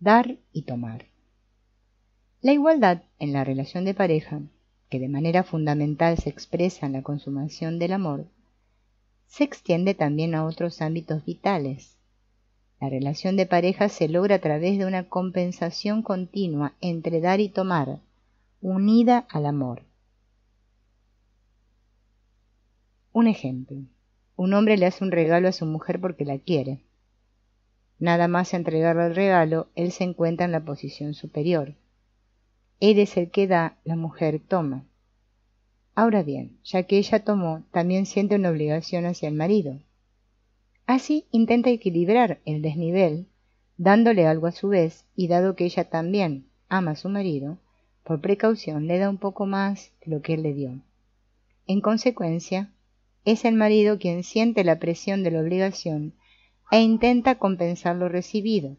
dar y tomar. La igualdad en la relación de pareja, que de manera fundamental se expresa en la consumación del amor, se extiende también a otros ámbitos vitales. La relación de pareja se logra a través de una compensación continua entre dar y tomar, unida al amor. Un ejemplo. Un hombre le hace un regalo a su mujer porque la quiere. Nada más entregarle el regalo, él se encuentra en la posición superior. Él es el que da, la mujer toma. Ahora bien, ya que ella tomó, también siente una obligación hacia el marido. Así intenta equilibrar el desnivel, dándole algo a su vez, y dado que ella también ama a su marido, por precaución le da un poco más de lo que él le dio. En consecuencia, es el marido quien siente la presión de la obligación e intenta compensar lo recibido.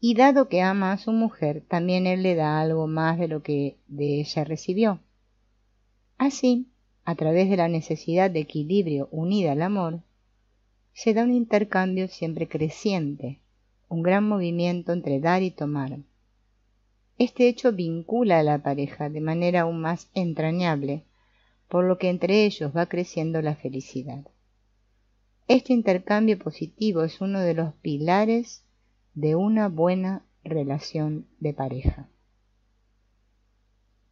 Y dado que ama a su mujer, también él le da algo más de lo que de ella recibió. Así, a través de la necesidad de equilibrio unida al amor, se da un intercambio siempre creciente, un gran movimiento entre dar y tomar. Este hecho vincula a la pareja de manera aún más entrañable, por lo que entre ellos va creciendo la felicidad. Este intercambio positivo es uno de los pilares de una buena relación de pareja.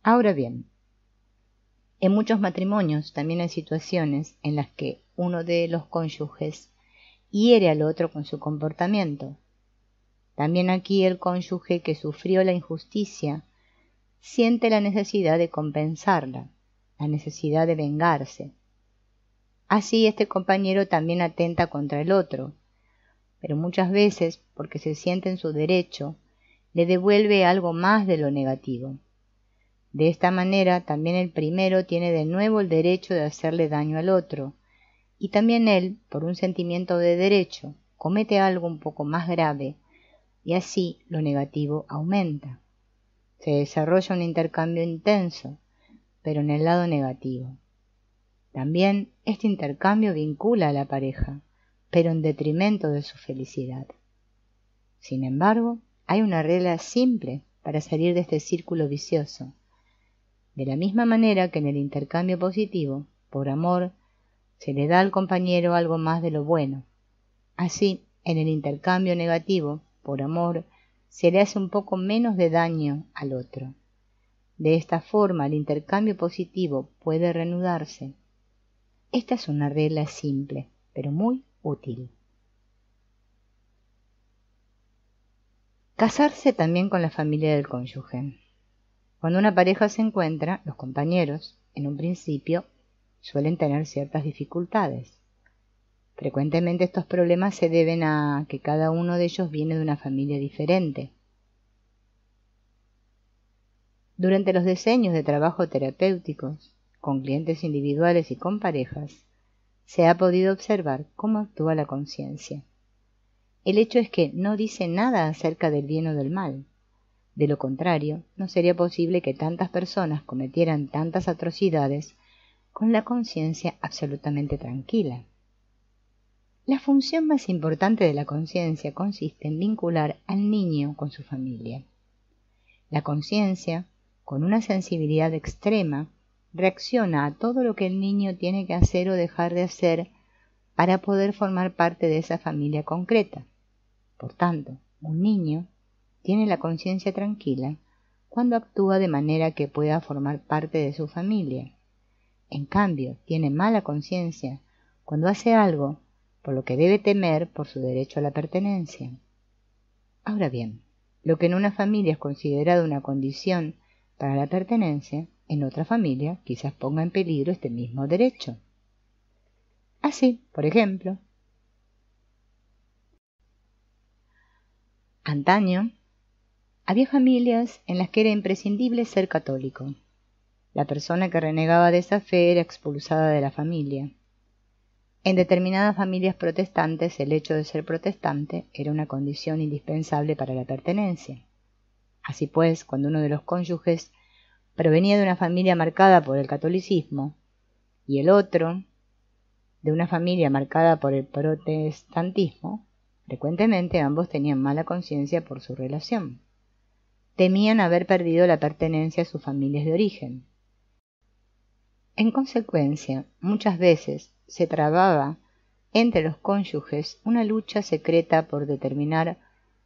Ahora bien, en muchos matrimonios también hay situaciones en las que uno de los cónyuges hiere al otro con su comportamiento. También aquí el cónyuge que sufrió la injusticia siente la necesidad de compensarla, la necesidad de vengarse. Así este compañero también atenta contra el otro, pero muchas veces, porque se siente en su derecho, le devuelve algo más de lo negativo. De esta manera también el primero tiene de nuevo el derecho de hacerle daño al otro, y también él, por un sentimiento de derecho, comete algo un poco más grave, y así lo negativo aumenta. Se desarrolla un intercambio intenso, pero en el lado negativo. También este intercambio vincula a la pareja, pero en detrimento de su felicidad. Sin embargo, hay una regla simple para salir de este círculo vicioso. De la misma manera que en el intercambio positivo, por amor, se le da al compañero algo más de lo bueno. Así, en el intercambio negativo, por amor, se le hace un poco menos de daño al otro. De esta forma, el intercambio positivo puede reanudarse. Esta es una regla simple, pero muy útil. Casarse también con la familia del cónyuge. Cuando una pareja se encuentra, los compañeros, en un principio, suelen tener ciertas dificultades. Frecuentemente estos problemas se deben a que cada uno de ellos viene de una familia diferente. Durante los decenios de trabajo terapéuticos, con clientes individuales y con parejas, se ha podido observar cómo actúa la conciencia. El hecho es que no dice nada acerca del bien o del mal. De lo contrario, no sería posible que tantas personas cometieran tantas atrocidades con la conciencia absolutamente tranquila. La función más importante de la conciencia consiste en vincular al niño con su familia. La conciencia, con una sensibilidad extrema, reacciona a todo lo que el niño tiene que hacer o dejar de hacer para poder formar parte de esa familia concreta. Por tanto, un niño tiene la conciencia tranquila cuando actúa de manera que pueda formar parte de su familia. En cambio, tiene mala conciencia cuando hace algo por lo que debe temer por su derecho a la pertenencia. Ahora bien, lo que en una familia es considerado una condición para la pertenencia, en otra familia quizás ponga en peligro este mismo derecho. Así, por ejemplo, antaño había familias en las que era imprescindible ser católico. La persona que renegaba de esa fe era expulsada de la familia. En determinadas familias protestantes, el hecho de ser protestante era una condición indispensable para la pertenencia. Así pues, cuando uno de los cónyuges provenía de una familia marcada por el catolicismo y el otro de una familia marcada por el protestantismo, Frecuentemente ambos tenían mala conciencia por su relación. Temían haber perdido la pertenencia a sus familias de origen. En consecuencia, muchas veces se trababa entre los cónyuges una lucha secreta por determinar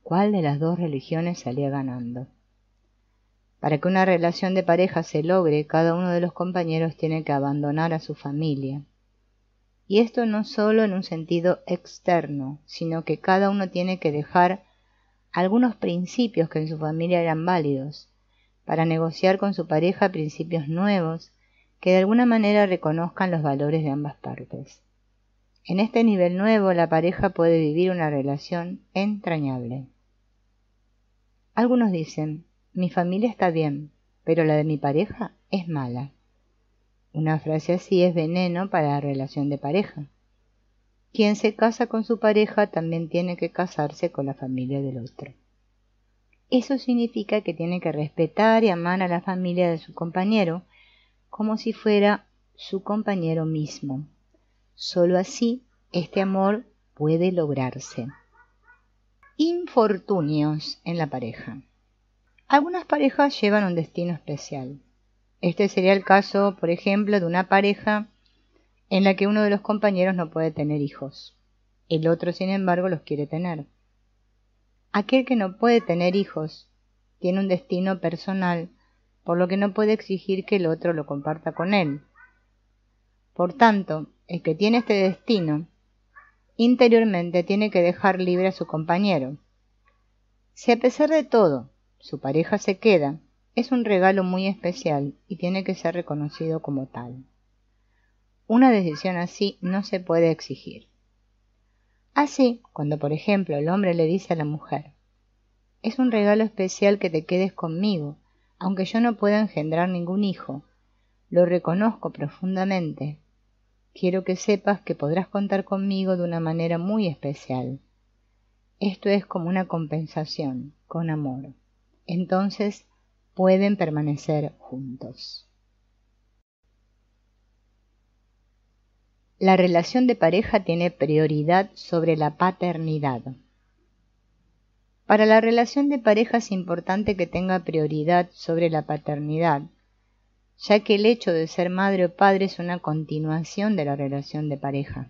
cuál de las dos religiones salía ganando. Para que una relación de pareja se logre, cada uno de los compañeros tiene que abandonar a su familia. Y esto no solo en un sentido externo, sino que cada uno tiene que dejar algunos principios que en su familia eran válidos, para negociar con su pareja principios nuevos que de alguna manera reconozcan los valores de ambas partes. En este nivel nuevo, la pareja puede vivir una relación entrañable. Algunos dicen, mi familia está bien, pero la de mi pareja es mala. Una frase así es veneno para la relación de pareja. Quien se casa con su pareja también tiene que casarse con la familia del otro. Eso significa que tiene que respetar y amar a la familia de su compañero como si fuera su compañero mismo. Solo así este amor puede lograrse. Infortunios en la pareja. Algunas parejas llevan un destino especial. Este sería el caso, por ejemplo, de una pareja en la que uno de los compañeros no puede tener hijos. El otro, sin embargo, los quiere tener. Aquel que no puede tener hijos tiene un destino personal, por lo que no puede exigir que el otro lo comparta con él. Por tanto, el que tiene este destino, interiormente tiene que dejar libre a su compañero. Si a pesar de todo, su pareja se queda, es un regalo muy especial y tiene que ser reconocido como tal. Una decisión así no se puede exigir. Así, cuando por ejemplo el hombre le dice a la mujer, es un regalo especial que te quedes conmigo, aunque yo no pueda engendrar ningún hijo, lo reconozco profundamente. Quiero que sepas que podrás contar conmigo de una manera muy especial. Esto es como una compensación, con amor. Entonces pueden permanecer juntos. La relación de pareja tiene prioridad sobre la paternidad. Para la relación de pareja es importante que tenga prioridad sobre la paternidad, ya que el hecho de ser madre o padre es una continuación de la relación de pareja.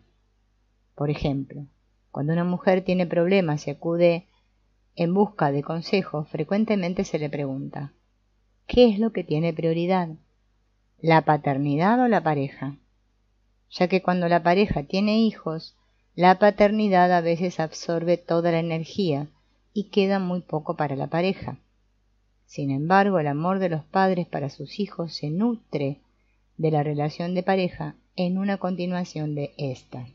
Por ejemplo, cuando una mujer tiene problemas y acude en busca de consejos, frecuentemente se le pregunta, ¿qué es lo que tiene prioridad? ¿La paternidad o la pareja? Ya que cuando la pareja tiene hijos, la paternidad a veces absorbe toda la energía y queda muy poco para la pareja. Sin embargo, el amor de los padres para sus hijos se nutre de la relación de pareja en una continuación de esta.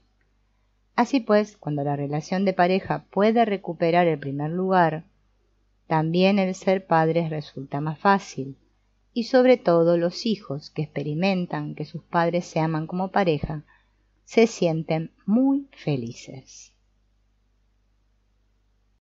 Así pues, cuando la relación de pareja puede recuperar el primer lugar, también el ser padres resulta más fácil, y sobre todo los hijos que experimentan que sus padres se aman como pareja, se sienten muy felices.